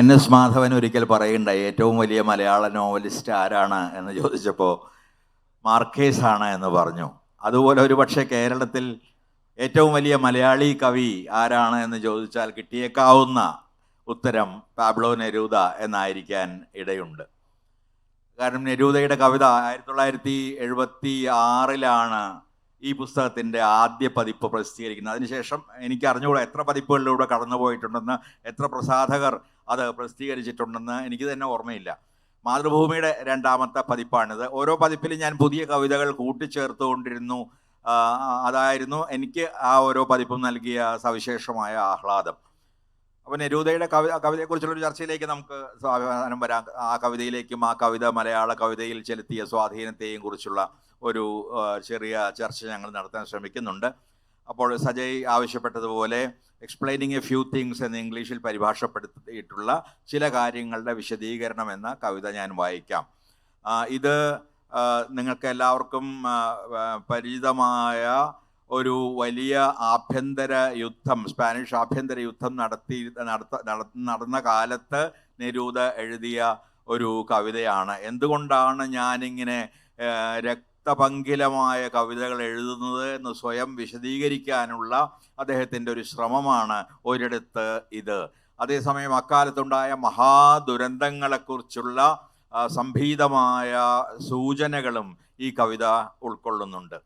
NS Madhavan ഒരിക്കൽ പറയുണ്ടായി, ഏറ്റവും വലിയ മലയാള നോവലിസ്റ്റ് ആരാണ് എന്ന് ചോദിച്ചപ്പോൾ മാർക്കേസ് ആണ് എന്ന് പറഞ്ഞു. അതുപോലെ ഒരു പക്ഷേ കേരളത്തിൽ ഏറ്റവും വലിയ മലയാളി കവി ആരാണ് എന്ന് ചോദിച്ചാൽ കിട്ടിയേക്കാവുന്ന ഉത്തരം പാബ്ലോ നെരൂദ എന്നായിരിക്കാൻ ഇടയുണ്ട്. കാരണം നെരൂദയുടെ കവിത 1976 ഈ പുസ്തകത്തിൻ്റെ ആദ്യ പതിപ്പ് പ്രസിദ്ധീകരിക്കുന്നത്. അതിനുശേഷം എനിക്ക് അറിഞ്ഞുകൂടാ എത്ര പതിപ്പുകളിലൂടെ കടന്നുപോയിട്ടുണ്ടെന്ന്, എത്ര പ്രസാധകർ അത് പ്രസിദ്ധീകരിച്ചിട്ടുണ്ടെന്ന് എനിക്ക് തന്നെ ഓർമ്മയില്ല. മാതൃഭൂമിയുടെ 2ാമത്തെ പതിപ്പാണിത്. ഓരോ പതിപ്പിലും ഞാൻ പുതിയ കവിതകൾ കൂട്ടിച്ചേർത്തുകൊണ്ടിരുന്നു. അതായിരുന്നു എനിക്ക് ആ ഓരോ പതിപ്പും നൽകിയ സവിശേഷമായ ആഹ്ലാദം. അപ്പോൾ നെരൂദയുടെ കവിതയെക്കുറിച്ചുള്ളൊരു ചർച്ചയിലേക്ക് നമുക്ക് സ്വാഭാവികം വരാം. ആ കവിതയിലേക്കും ആ കവിത മലയാള കവിതയിൽ ചെലുത്തിയ സ്വാധീനത്തെയും കുറിച്ചുള്ള ഒരു ചെറിയ ചർച്ച ഞങ്ങൾ നടത്താൻ ശ്രമിക്കുന്നുണ്ട്. അപ്പോൾ സജയ് ആവശ്യപ്പെട്ടതുപോലെ എക്സ്പ്ലെയിനിങ് എ ഫ്യൂ തിങ്സ് എന്ന് ഇംഗ്ലീഷിൽ പരിഭാഷപ്പെടുത്തിയിട്ടുള്ള ചില കാര്യങ്ങളുടെ വിശദീകരണം എന്ന കവിത ഞാൻ വായിക്കാം. ഇത് നിങ്ങൾക്ക് എല്ലാവർക്കും പരിചിതമായ ഒരു വലിയ ആഭ്യന്തര യുദ്ധം, സ്പാനിഷ് ആഭ്യന്തര യുദ്ധം നടന്ന കാലത്ത് നെരൂദ എഴുതിയ ഒരു കവിതയാണ്. എന്തുകൊണ്ടാണ് ഞാനിങ്ങനെ രക്തപങ്കിലമായ കവിതകൾ എഴുതുന്നത് എന്ന് സ്വയം വിശദീകരിക്കാനുള്ള അദ്ദേഹത്തിൻ്റെ ഒരു ശ്രമമാണ് ഒരിടത്ത് ഇത്. അതേസമയം അക്കാലത്തുണ്ടായ മഹാദുരന്തങ്ങളെക്കുറിച്ചുള്ള സംഭീതമായ സൂചനകളും ഈ കവിത ഉൾക്കൊള്ളുന്നുണ്ട്.